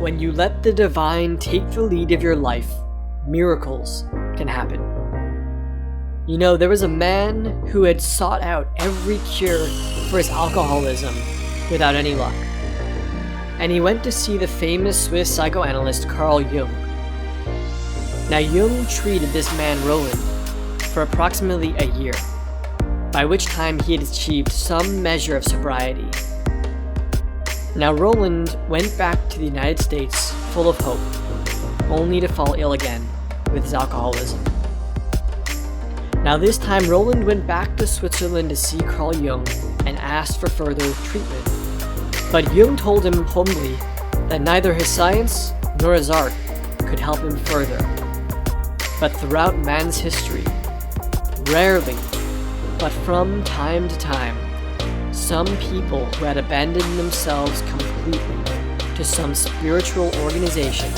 When you let the divine take the lead of your life, miracles can happen. You know, there was a man who had sought out every cure for his alcoholism without any luck. And he went to see the famous Swiss psychoanalyst Carl Jung. Now, Jung treated this man Roland for approximately a year, by which time he had achieved some measure of sobriety. Now, Roland went back to the United States full of hope, only to fall ill again with his alcoholism. Now, this time, Roland went back to Switzerland to see Carl Jung and asked for further treatment. But Jung told him humbly that neither his science nor his art could help him further. But throughout man's history, rarely, but from time to time, some people who had abandoned themselves completely to some spiritual organization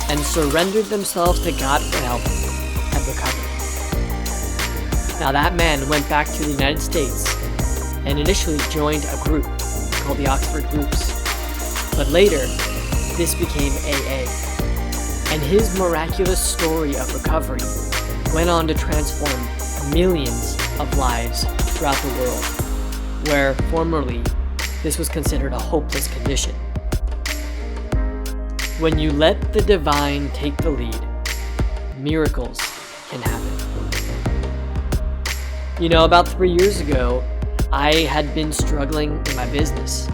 and surrendered themselves to God for help had recovered. Now that man went back to the United States and initially joined a group called the Oxford Groups, but later this became AA, and his miraculous story of recovery went on to transform millions of lives throughout the world, where formerly this was considered a hopeless condition. When you let the divine take the lead, miracles can happen. You know, about 3 years ago, I had been struggling in my business.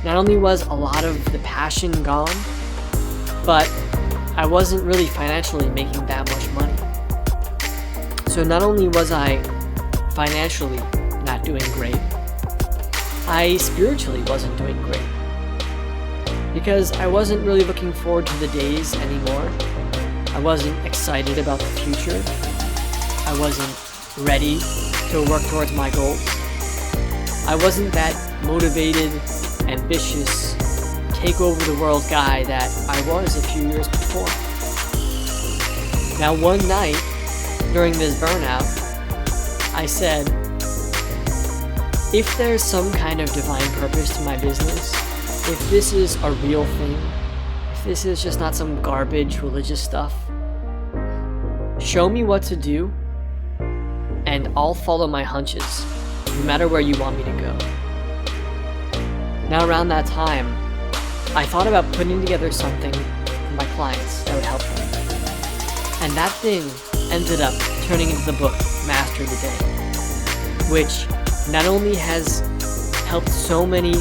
Not only was a lot of the passion gone, but I wasn't really financially making that much money. So not only was I financially not doing great, I spiritually wasn't doing great. Because I wasn't really looking forward to the days anymore. I wasn't excited about the future. I wasn't ready to work towards my goals. I wasn't that motivated, ambitious, take over the world guy that I was a few years before. Now one night, during this burnout, I said, if there's some kind of divine purpose to my business, if this is a real thing, if this is just not some garbage religious stuff, show me what to do, and I'll follow my hunches, no matter where you want me to go. Now around that time, I thought about putting together something for my clients that would help them. And that thing ended up turning into the book, Master the Day, which not only has helped so many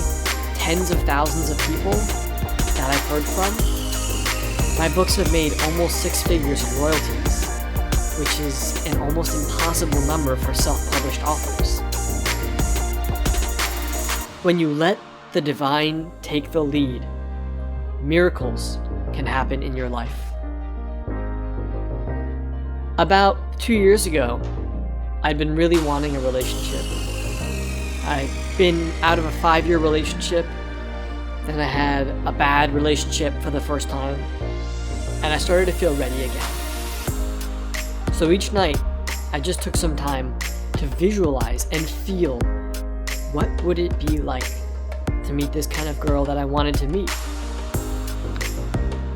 tens of thousands of people that I've heard from, my books have made almost 6 figures in royalties, which is an almost impossible number for self-published authors. When you let the divine take the lead, miracles can happen in your life. About 2 years ago, I'd been really wanting a relationship. I'd been out of a 5-year relationship, then I had a bad relationship for the first time, and I started to feel ready again. So each night, I just took some time to visualize and feel what would it be like to meet this kind of girl that I wanted to meet.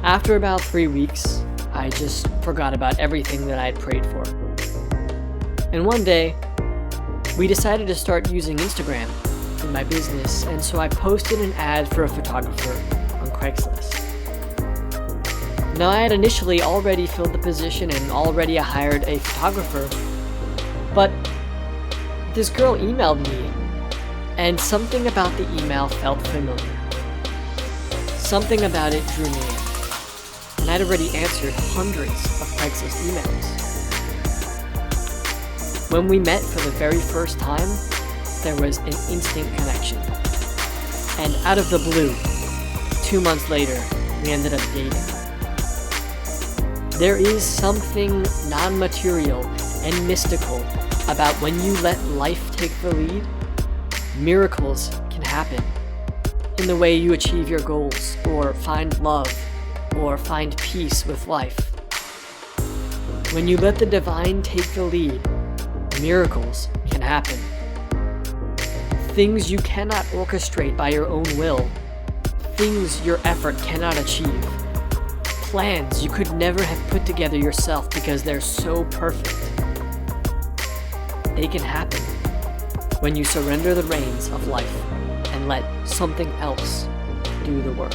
After about 3 weeks, I just forgot about everything that I had prayed for. And one day, we decided to start using Instagram in my business, and so I posted an ad for a photographer on Craigslist. Now, I had initially already filled the position and already hired a photographer, but this girl emailed me, and something about the email felt familiar. Something about it drew me in, and I'd already answered hundreds of Craigslist emails. When we met for the very first time, there was an instant connection. And out of the blue, 2 months later, we ended up dating. There is something non-material and mystical about when you let life take the lead, miracles can happen in the way you achieve your goals, or find love, or find peace with life. When you let the divine take the lead, miracles can happen. Things you cannot orchestrate by your own will, things your effort cannot achieve, plans you could never have put together yourself because they're so perfect. They can happen when you surrender the reins of life and let something else do the work.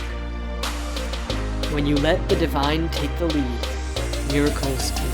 When you let the divine take the lead, miracles can